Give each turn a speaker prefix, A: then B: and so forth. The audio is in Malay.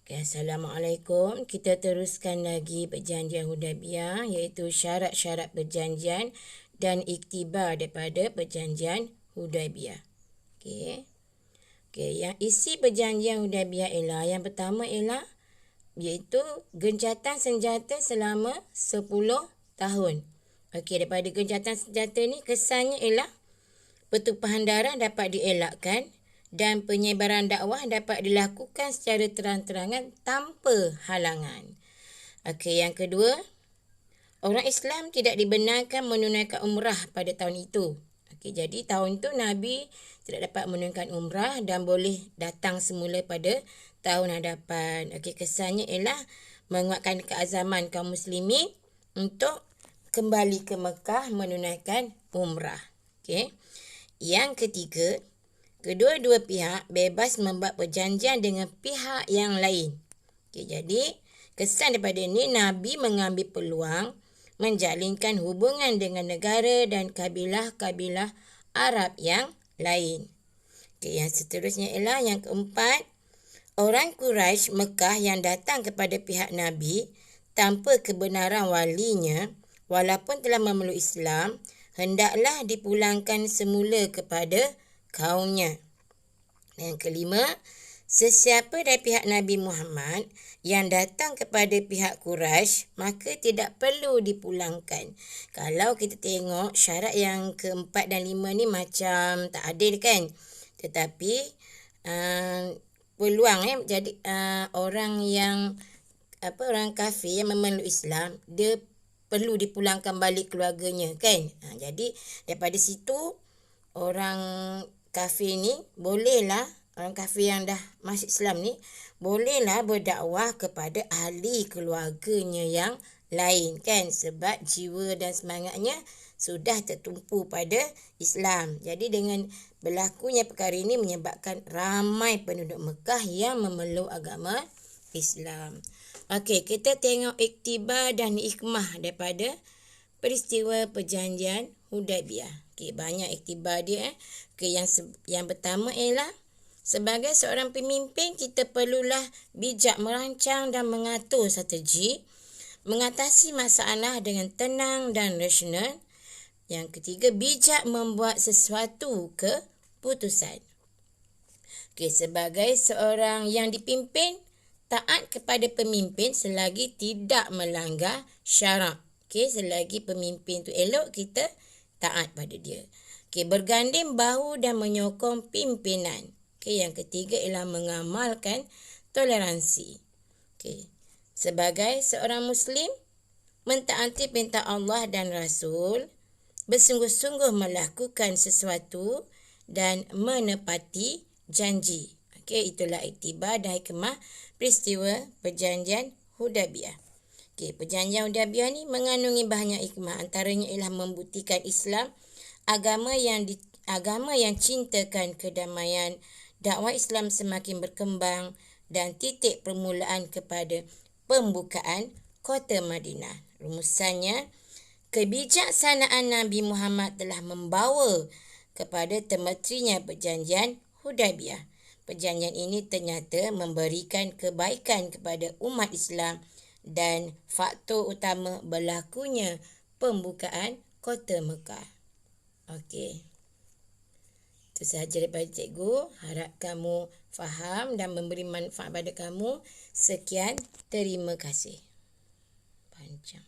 A: Okay, Assalamualaikum. Kita teruskan lagi perjanjian Hudaibiyah, iaitu syarat-syarat perjanjian dan iktibar daripada perjanjian Hudaibiyah. Okey. Yang isi perjanjian Hudaibiyah ialah yang pertama ialah iaitu gencatan senjata selama 10 tahun. Okey, daripada gencatan senjata ni kesannya ialah pertumpahan darah dapat dielakkan dan penyebaran dakwah dapat dilakukan secara terang-terangan tanpa halangan. Okey, yang kedua, orang Islam tidak dibenarkan menunaikan umrah pada tahun itu. Okey, jadi tahun itu Nabi tidak dapat menunaikan umrah dan boleh datang semula pada tahun hadapan. Okey, kesannya ialah menguatkan keazaman kaum muslimin untuk kembali ke Mekah menunaikan umrah. Okey. Yang ketiga, kedua-dua pihak bebas membuat perjanjian dengan pihak yang lain. Okey, jadi kesan daripada ini, Nabi mengambil peluang menjalinkan hubungan dengan negara dan kabilah-kabilah Arab yang lain. Okey, yang seterusnya ialah yang keempat, orang Quraisy Mekah yang datang kepada pihak Nabi tanpa kebenaran walinya walaupun telah memeluk Islam, hendaklah dipulangkan semula kepada kaumnya. Yang kelima, sesiapa dari pihak Nabi Muhammad yang datang kepada pihak Quraisy, maka tidak perlu dipulangkan. Kalau kita tengok syarat yang keempat dan lima ni macam tak adil kan? Tetapi peluang jadi orang kafir yang memeluk Islam, dia perlu dipulangkan balik keluarganya kan? Jadi daripada situ orang kafir ni bolehlah, orang kafir yang dah masuk Islam ni bolehlah berdakwah kepada ahli keluarganya yang lain kan, sebab jiwa dan semangatnya sudah tertumpu pada Islam. Jadi dengan berlakunya perkara ini menyebabkan ramai penduduk Mekah yang memeluk agama Islam. Okey, kita tengok iktibar dan hikmah daripada peristiwa perjanjian Hudaibiyah. Okey, banyak iktibar dia. Okey, yang pertama ialah sebagai seorang pemimpin, kita perlulah bijak merancang dan mengatur strategi, mengatasi masalah dengan tenang dan rasional. Yang ketiga, bijak membuat sesuatu keputusan. Okey, sebagai seorang yang dipimpin, taat kepada pemimpin selagi tidak melanggar syarak. Okey, selagi pemimpin tu elok, kita taat pada dia. Okey, berganding bahu dan menyokong pimpinan. Okey, yang ketiga ialah mengamalkan toleransi. Okey, sebagai seorang Muslim, mentaati perintah Allah dan Rasul, bersungguh-sungguh melakukan sesuatu dan menepati janji. Okey, itulah iktibar dan hikmah peristiwa perjanjian Hudaibiyah. Okey, perjanjian Hudaibiyah ni mengandungi banyak hikmah. Antaranya ialah membuktikan Islam agama yang cintakan kedamaian, dakwah Islam semakin berkembang dan titik permulaan kepada pembukaan kota Madinah. Rumusannya, kebijaksanaan Nabi Muhammad telah membawa kepada termeterinya perjanjian Hudaibiyah. Perjanjian ini ternyata memberikan kebaikan kepada umat Islam dan faktor utama berlakunya pembukaan kota Mekah. Okey. Itu sahaja daripada cikgu. Harap kamu faham dan memberi manfaat pada kamu. Sekian, terima kasih. Panjang.